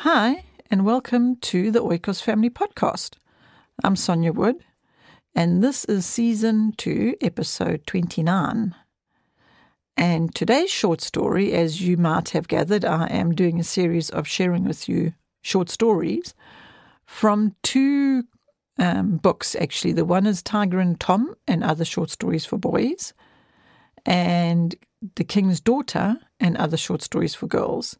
Hi, and welcome to the Oikos Family Podcast. I'm Sonja Wood, and this is Season 2, Episode 29. And today's short story, as you might have gathered, I am doing a series of sharing with you short stories from two books, actually. The one is Tiger and Tom and Other Short Stories for Boys, and The King's Daughter and Other Short Stories for Girls.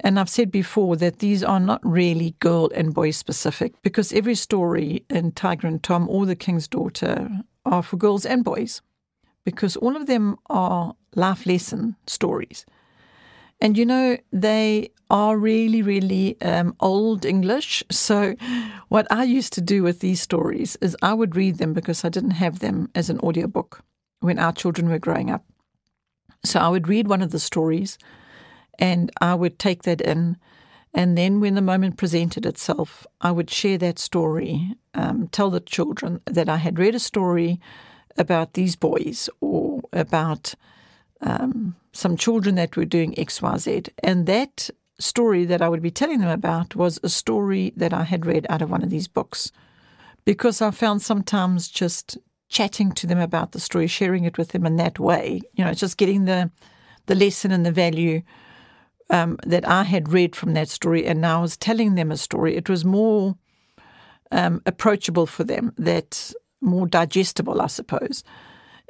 And I've said before that these are not really girl and boy specific, because every story in Tiger and Tom or The King's Daughter are for girls and boys, because all of them are life lesson stories. And they are really, really old English. So what I used to do with these stories is I would read them because I didn't have them as an audiobook when our children were growing up. So I would read one of the stories and I would take that in, and then when the moment presented itself, I would share that story, tell the children that I had read a story about these boys or about some children that were doing X, Y, Z. And that story that I would be telling them about was a story that I had read out of one of these books, because I found sometimes just chatting to them about the story, sharing it with them in that way, just getting the lesson and the value that I had read from that story, and now I was telling them a story. It was more approachable for them, that more digestible, I suppose,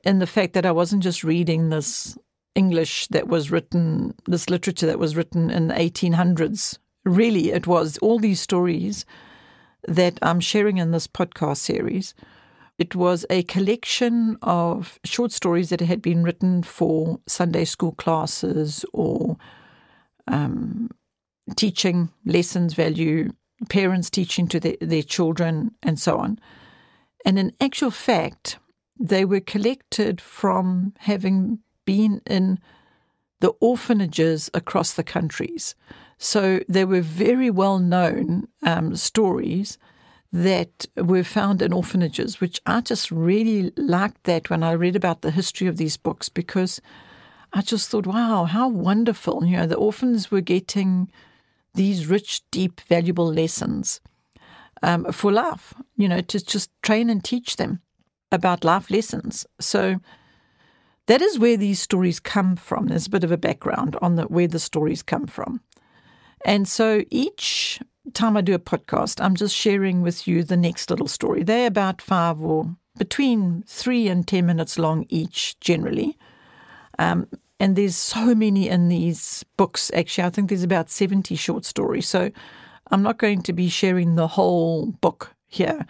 in the fact that I wasn't just reading this English that was written, this literature that was written in the 1800s. Really, it was all these stories that I'm sharing in this podcast series. It was a collection of short stories that had been written for Sunday school classes or teaching lessons, value, parents teaching to their children, and so on. And in actual fact, they were collected from having been in the orphanages across the countries. So they were very well-known stories that were found in orphanages, which I just really liked that when I read about the history of these books, because I just thought, wow, how wonderful. The orphans were getting these rich, deep, valuable lessons for life, to just train and teach them about life lessons. So that is where these stories come from. There's a bit of a background on where the stories come from. And so each time I do a podcast, I'm just sharing with you the next little story. They're about 5 or between 3 and 10 minutes long each, generally. And there's so many in these books, actually. I think there's about 70 short stories. So I'm not going to be sharing the whole book here,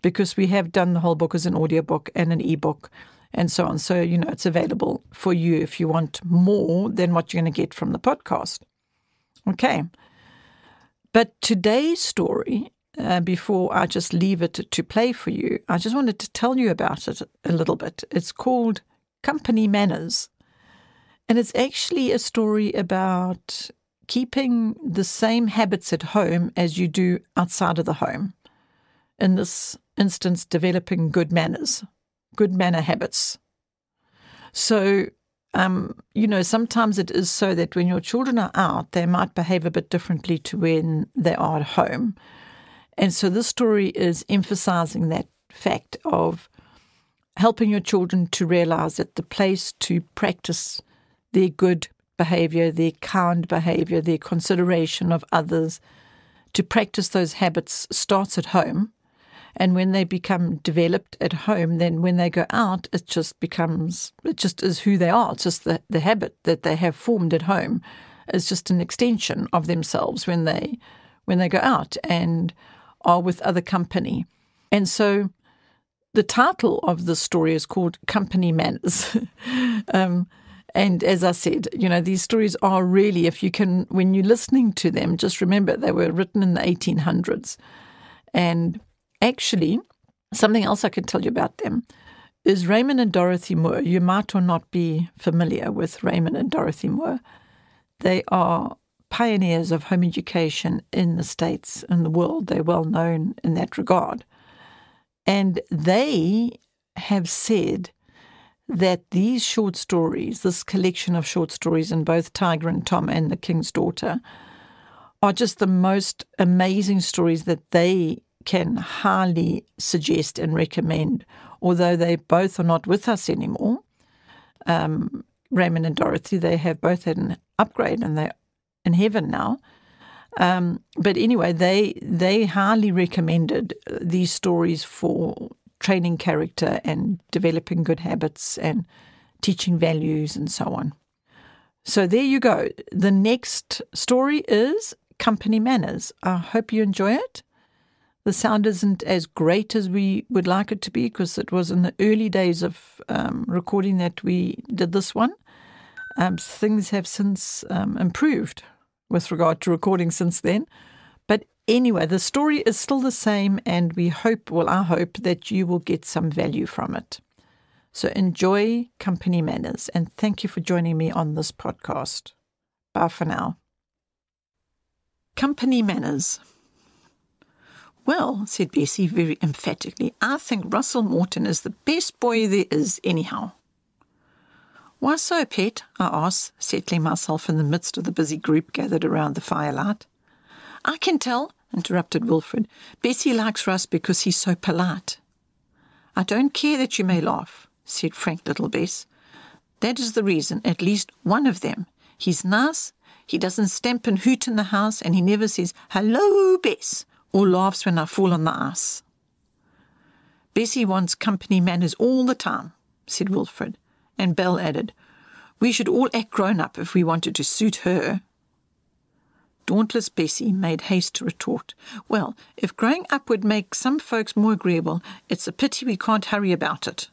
because we have done the whole book as an audiobook and an ebook and so on. So, it's available for you if you want more than what you're going to get from the podcast. Okay. But today's story, before I just leave it to play for you, I just wanted to tell you about it a little bit. It's called Company Manners. And it's actually a story about keeping the same habits at home as you do outside of the home. In this instance, developing good manners, good manner habits. So, sometimes it is so that when your children are out, they might behave a bit differently to when they are at home. And so this story is emphasizing that fact of helping your children to realize that the place to practice their good behavior, their kind behavior, their consideration of others, to practice those habits starts at home. And when they become developed at home, then when they go out, it just is who they are. It's just the habit that they have formed at home is just an extension of themselves when they go out and are with other company. And so the title of the story is called Company Manners. And as I said, these stories are really, when you're listening to them, just remember they were written in the 1800s. And actually, something else I can tell you about them is Raymond and Dorothy Moore. You might or not be familiar with Raymond and Dorothy Moore. They are pioneers of home education in the States and the world. They're well known in that regard. And they have said that these short stories, this collection of short stories in both Tiger and Tom and The King's Daughter, are just the most amazing stories that they can highly suggest and recommend, although they both are not with us anymore. Raymond and Dorothy, they have both had an upgrade and they're in heaven now. But anyway, they highly recommended these stories for training character and developing good habits and teaching values and so on. So there you go. The next story is Company Manners. I hope you enjoy it. The sound isn't as great as we would like it to be because it was in the early days of recording that we did this one. Things have since improved with regard to recording since then. But anyway, the story is still the same, and I hope that you will get some value from it. So enjoy Company Manners, and thank you for joining me on this podcast. Bye for now. Company Manners. Well, said Bessie very emphatically, I think Russell Morton is the best boy there is anyhow. Why so, pet? I asked, settling myself in the midst of the busy group gathered around the firelight. I can tell, interrupted Wilfred. Bessie likes Russ because he's so polite. I don't care that you may laugh, said frank little Bess. That is the reason, at least one of them. He's nice, he doesn't stamp and hoot in the house, and he never says, "Hello, Bess," or laughs when I fall on the ice. Bessie wants company manners all the time, said Wilfred, and Belle added, we should all act grown-up if we wanted to suit her. Dauntless Bessie made haste to retort, well, if growing up would make some folks more agreeable, it's a pity we can't hurry about it.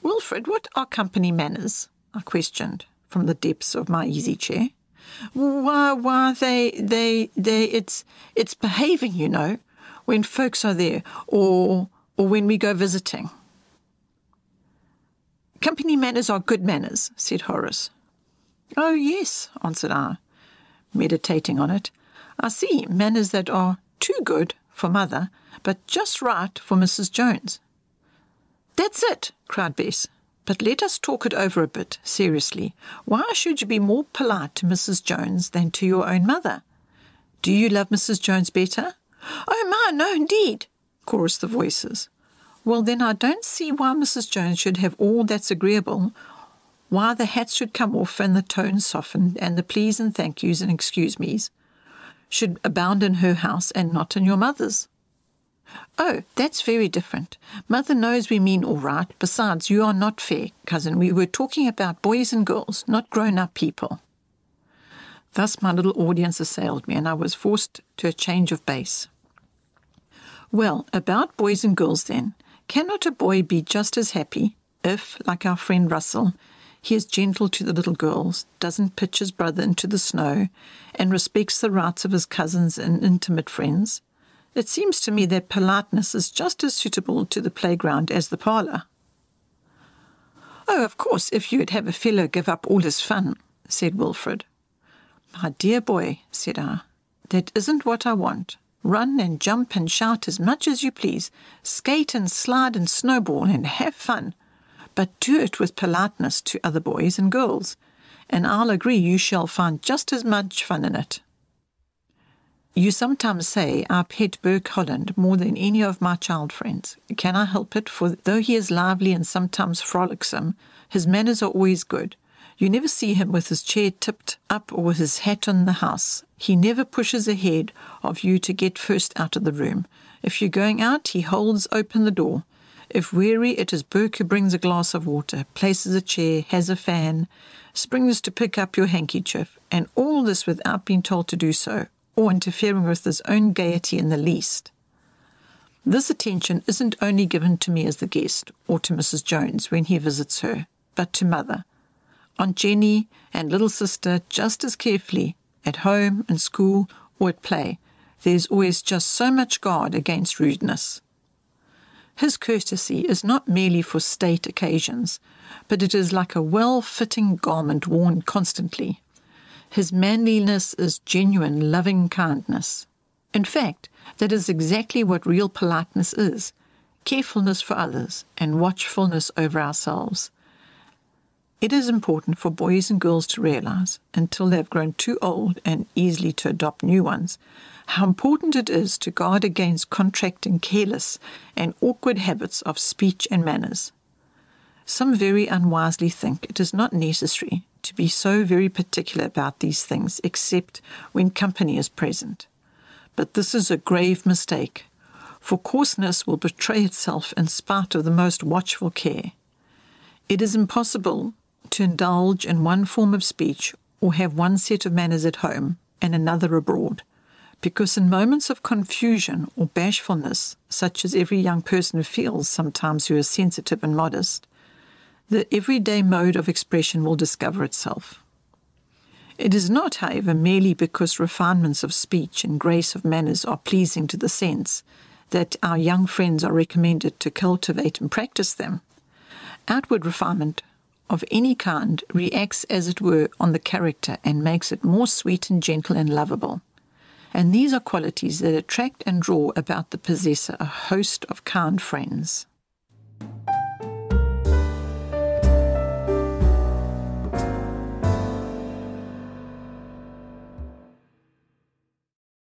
Wilfred, what are company manners? I questioned from the depths of my easy chair. Why, it's behaving, you know, when folks are there, or when we go visiting. Company manners are good manners, said Horace. Oh, yes, answered I, meditating on it. I see manners that are too good for Mother, but just right for Mrs. Jones. That's it, cried Bess. But let us talk it over a bit, seriously. Why should you be more polite to Mrs. Jones than to your own mother? Do you love Mrs. Jones better? Oh, my, no, indeed, chorused the voices. Well, then I don't see why Mrs. Jones should have all that's agreeable, why the hats should come off and the tones softened and the please and thank yous and excuse me's should abound in her house and not in your mother's. Oh, that's very different. Mother knows we mean all right. Besides, you are not fair, cousin. We were talking about boys and girls, not grown-up people. Thus my little audience assailed me, and I was forced to a change of base. Well, about boys and girls then. Cannot a boy be just as happy if, like our friend Russell, he is gentle to the little girls, doesn't pitch his brother into the snow, and respects the rights of his cousins and intimate friends? It seems to me that politeness is just as suitable to the playground as the parlour. Oh, of course, if you'd have a fellow give up all his fun, said Wilfred. My dear boy, said I, that isn't what I want. Run and jump and shout as much as you please, skate and slide and snowball and have fun, but do it with politeness to other boys and girls, and I'll agree you shall find just as much fun in it. You sometimes say I pet Burke Holland more than any of my child friends. Can I help it? For though he is lively and sometimes frolicsome, his manners are always good. You never see him with his chair tipped up or with his hat on the house. He never pushes ahead of you to get first out of the room. If you're going out, he holds open the door. If weary, it is Burke who brings a glass of water, places a chair, has a fan, springs to pick up your handkerchief, and all this without being told to do so, or interfering with his own gaiety in the least. This attention isn't only given to me as the guest, or to Mrs. Jones when he visits her, but to Mother, Aunt Jenny, and little sister just as carefully, at home, in school, or at play. There's always just so much guard against rudeness. His courtesy is not merely for state occasions, but it is like a well-fitting garment worn constantly. His manliness is genuine, loving kindness. In fact, that is exactly what real politeness is, carefulness for others and watchfulness over ourselves. It is important for boys and girls to realize, until they've grown too old and easily to adopt new ones, how important it is to guard against contracting careless and awkward habits of speech and manners. Some very unwisely think it is not necessary to be so very particular about these things except when company is present. But this is a grave mistake, for coarseness will betray itself in spite of the most watchful care. It is impossible to indulge in one form of speech or have one set of manners at home and another abroad, because in moments of confusion or bashfulness, such as every young person feels sometimes who is sensitive and modest, the everyday mode of expression will discover itself. It is not, however, merely because refinements of speech and grace of manners are pleasing to the sense that our young friends are recommended to cultivate and practice them. Outward refinement of any kind reacts, as it were, on the character and makes it more sweet and gentle and lovable. And these are qualities that attract and draw about the possessor a host of kind friends.